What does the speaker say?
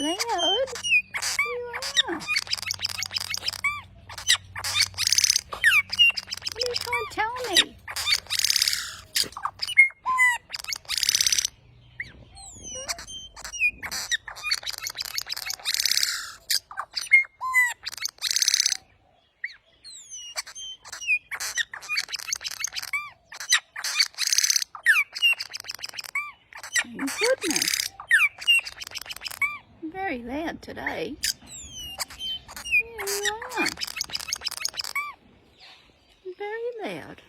loud. You are. What are you trying to tell me? Oh, goodness. Very loud today. Yeah, you are. Very loud.